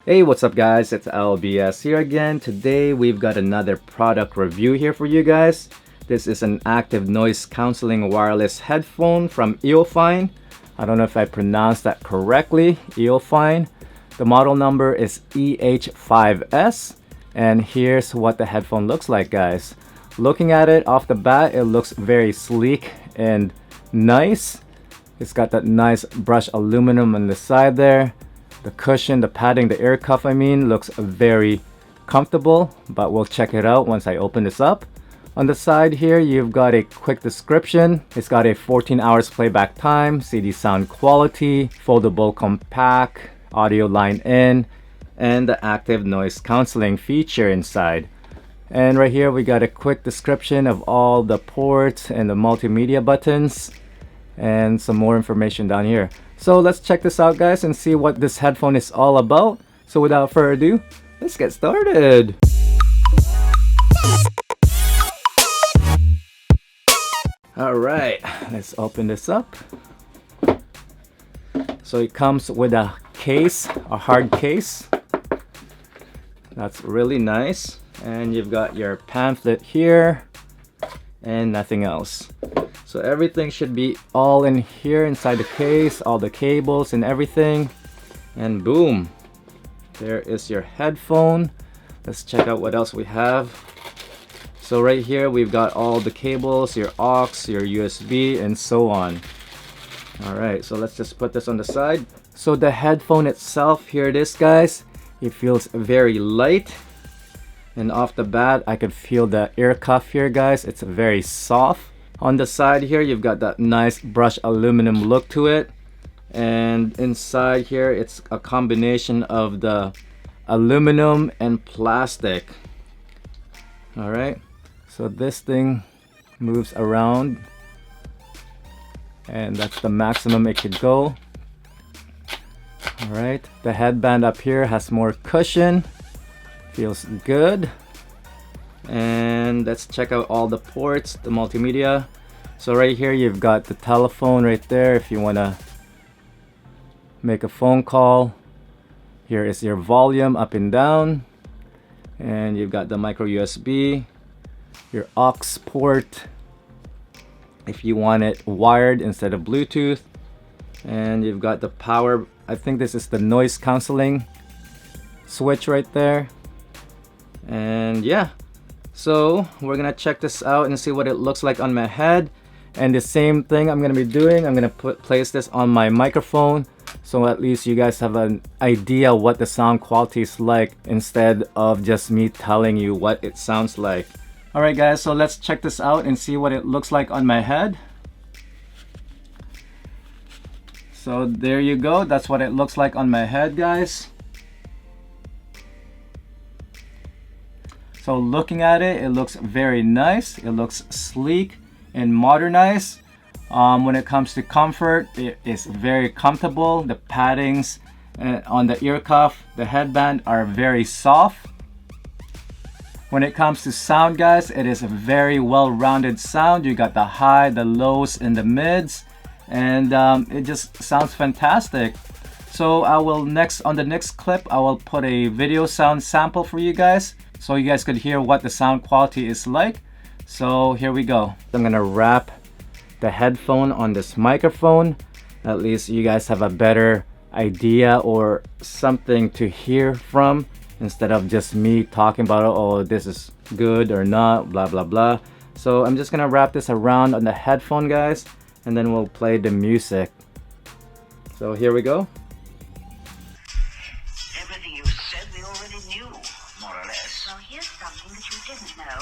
Hey, what's up guys? It's LBS here again. Today we've got another product review here for you guys. This is an active noise cancelling wireless headphone from Eofine. I don't know if I pronounced that correctly, Eofine. The model number is EH5S, and here's what the headphone looks like, guys. Looking at it off the bat, it looks very sleek and nice. It's got that nice brushed aluminum on the side there. The cushion, the padding, the ear cuff, looks very comfortable, but we'll check it out once I open this up. On the side here, you've got a quick description. It's got a 14 hours playback time, CD sound quality, foldable compact, audio line in, and the active noise cancelling feature inside. And right here, we got a quick description of all the ports and the multimedia buttons, and some more information down here. So let's check this out, guys, and see what this headphone is all about. So without further ado, let's get started. All right, let's open this up. So it comes with a case, a hard case. That's really nice. And you've got your pamphlet here and nothing else. So everything should be all in here inside the case, all the cables and everything. And boom, there is your headphone. Let's check out what else we have. So right here we've got all the cables, your aux, your USB, and so on. All right, so let's just put this on the side. So the headphone itself, here it is, guys. It feels very light. And off the bat, I can feel the ear cuff here, guys. It's very soft. On the side here, you've got that nice brushed aluminum look to it. And inside here, it's a combination of the aluminum and plastic. All right, so this thing moves around, and that's the maximum it could go. All right, the headband up here has more cushion. Feels good. And let's check out all the ports, the multimedia. So right here you've got the telephone right there if you want to make a phone call. Here is your volume up and down, and you've got the micro USB, your aux port if you want it wired instead of Bluetooth, and you've got the power. I think this is the noise cancelling switch right there. And yeah, so we're gonna check this out and see what it looks like on my head. And the same thing I'm gonna be doing, I'm gonna place this on my microphone, so at least you guys have an idea what the sound quality is like instead of just me telling you what it sounds like. All right guys, so let's check this out and see what it looks like on my head. So there you go, that's what it looks like on my head, guys. So looking at it, it looks very nice. It looks sleek and modernized. When it comes to comfort, it is very comfortable. The paddings on the ear cuff, the headband are very soft. When it comes to sound, guys, it is a very well-rounded sound. You got the high, the lows, and the mids, and it just sounds fantastic. So I will on the next clip, I will put a video sound sample for you guys, so you guys could hear what the sound quality is like. So here we go. I'm gonna wrap the headphone on this microphone. At least you guys have a better idea or something to hear from, instead of just me talking about, oh, this is good or not, blah blah blah. So I'm just gonna wrap this around on the headphone, guys, and then we'll play the music. So here we go. Everything you said we already knew, more or less. Well, here's something that you didn't know.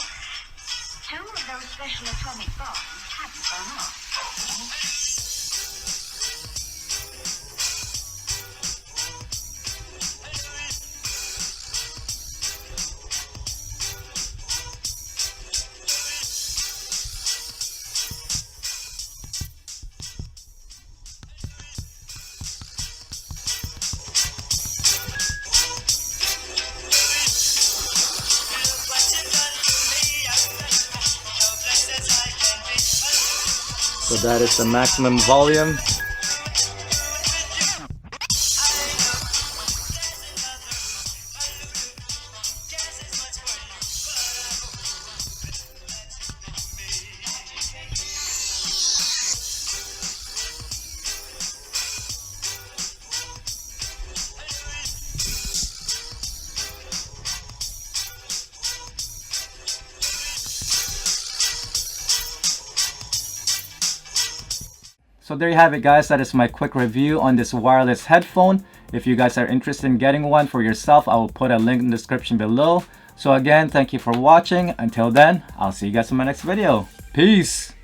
2 of those special atomic bombs haven't gone off. So that is the maximum volume. So there you have it, guys. That is my quick review on this wireless headphone. If you guys are interested in getting one for yourself, I will put a link in the description below. So again, thank you for watching. Until then, I'll see you guys in my next video. Peace!